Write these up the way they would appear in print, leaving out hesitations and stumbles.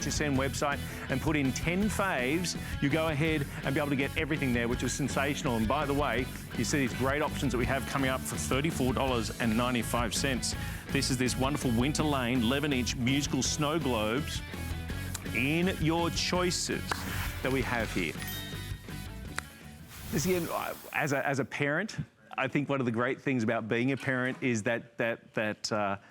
HSN website and put in 10 faves, you go ahead and be able to get everything there, which is sensational. And by the way, you see these great options that we have coming up for $34.95. This is this wonderful Winter Lane 11-inch musical snow globes in your choices that we have here. This again, as a parent, I think one of the great things about being a parent is that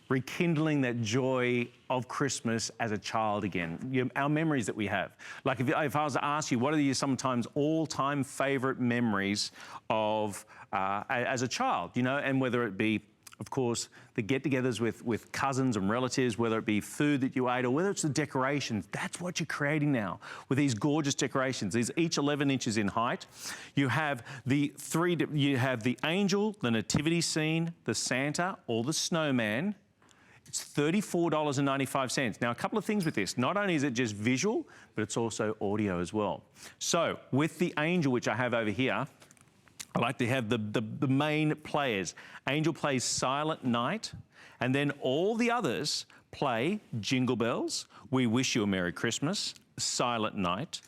rekindling that joy of Christmas as a child again. Our memories that we have. Like if I was to ask you, what are your sometimes all-time favorite memories of as a child, you know, and whether it be, of course, the get-togethers with cousins and relatives, whether it be food that you ate or whether it's the decorations, that's what you're creating now with these gorgeous decorations. These each 11 inches in height. You have the angel, the nativity scene, the Santa or the snowman. It's $34.95. Now, a couple of things with this. Not only is it just visual, but it's also audio as well. So with the angel, which I have over here, I like to have the main players. Angel plays Silent Night, and then all the others play Jingle Bells, We Wish You a Merry Christmas, Silent Night,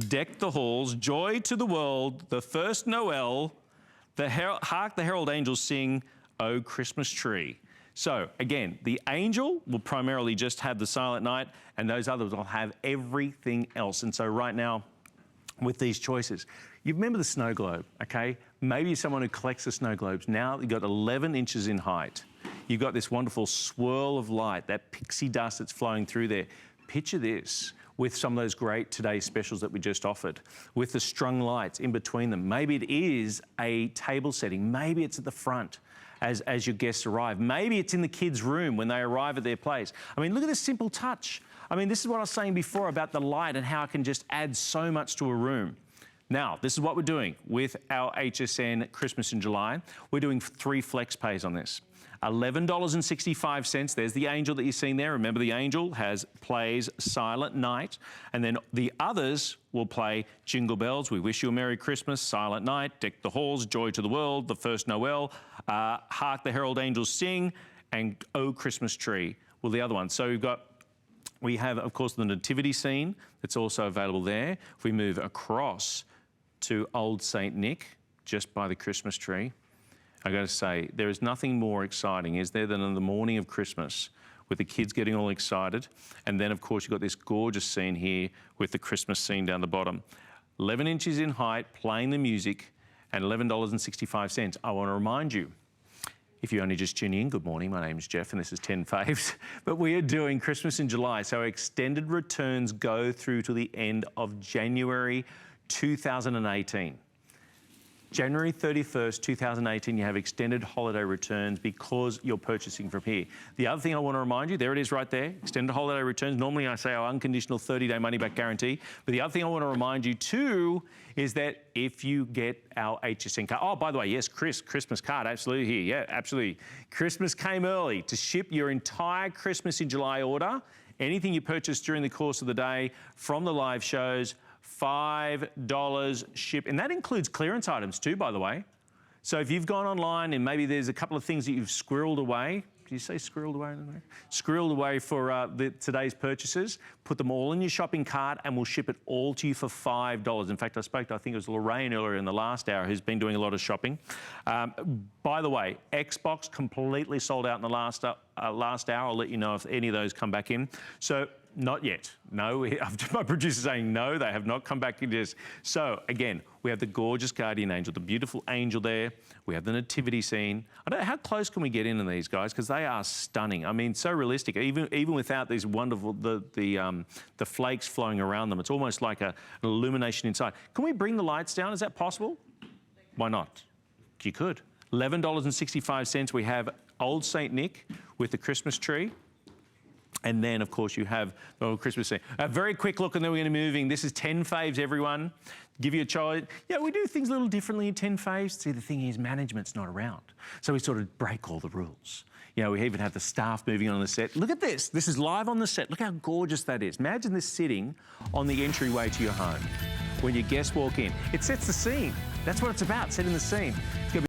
Deck the Halls, Joy to the World, The First Noel, Hark the Herald Angels Sing, Oh Christmas Tree. So again, the angel will primarily just have the Silent Night, and those others will have everything else. And so right now, with these choices, you remember the snow globe, okay? Maybe you're someone who collects the snow globes. Now you've got 11 inches in height. You've got this wonderful swirl of light, that pixie dust that's flowing through there. Picture this with some of those great today's specials that we just offered, with the strung lights in between them. Maybe it is a table setting. Maybe it's at the front as your guests arrive. Maybe it's in the kids' room when they arrive at their place. I mean, look at this simple touch. I mean, this is what I was saying before about the light and how it can just add so much to a room. Now, this is what we're doing with our HSN Christmas in July. We're doing 3 flex pays on this. $11.65. There's the angel that you're seeing there. Remember, the angel plays Silent Night, and then the others will play Jingle Bells, We Wish You a Merry Christmas, Silent Night, Deck the Halls, Joy to the World, The First Noel, Hark the Herald Angels Sing, and Oh Christmas Tree. Well, the other one. So we have, of course, the nativity scene that's also available there. If we move across to Old Saint Nick, just by the Christmas tree, I got to say, there is nothing more exciting, is there, than on the morning of Christmas with the kids getting all excited. And then, of course, you've got this gorgeous scene here with the Christmas scene down the bottom. 11 inches in height, playing the music, and $11.65. I want to remind you, if you only just tune in, good morning, my name's Jeff and this is 10 Faves. But we are doing Christmas in July, so extended returns go through to the end of January 2018. January 31st, 2018, you have extended holiday returns because you're purchasing from here. The other thing I want to remind you, there it is right there, extended holiday returns. Normally I say our unconditional 30-day money-back guarantee. But the other thing I want to remind you too is that if you get our HSN card, oh, by the way, yes, Christmas card, absolutely here, yeah, absolutely. Christmas came early to ship your entire Christmas in July order. Anything you purchase during the course of the day from the live shows, $5 ship. And that includes clearance items too, by the way. So if you've gone online and maybe there's a couple of things that you've squirreled away, did you say squirreled away? Squirreled away for today's purchases, put them all in your shopping cart and we'll ship it all to you for $5. In fact, I spoke to, I think it was Lorraine earlier in the last hour, who's been doing a lot of shopping. By the way, Xbox completely sold out in the last hour. I'll let you know if any of those come back in. So, not yet. No, my producer's saying no, they have not come back in this. So again, we have the gorgeous guardian angel, the beautiful angel there. We have the nativity scene. I don't know, how close can we get into these guys? Because they are stunning. I mean, so realistic. Even without these wonderful, the flakes flowing around them, it's almost like an illumination inside. Can we bring the lights down? Is that possible? Why not? You could. $11.65. We have Old Saint Nick with the Christmas tree. And then, of course, you have the old Christmas scene. A very quick look, and then we're going to be moving. This is 10 Faves, everyone. Give you a choice. Yeah, we do things a little differently in 10 Faves. See, the thing is, management's not around. So we sort of break all the rules. You know, we even have the staff moving on the set. Look at this. This is live on the set. Look how gorgeous that is. Imagine this sitting on the entryway to your home when your guests walk in. It sets the scene. That's what it's about, setting the scene. It's going to be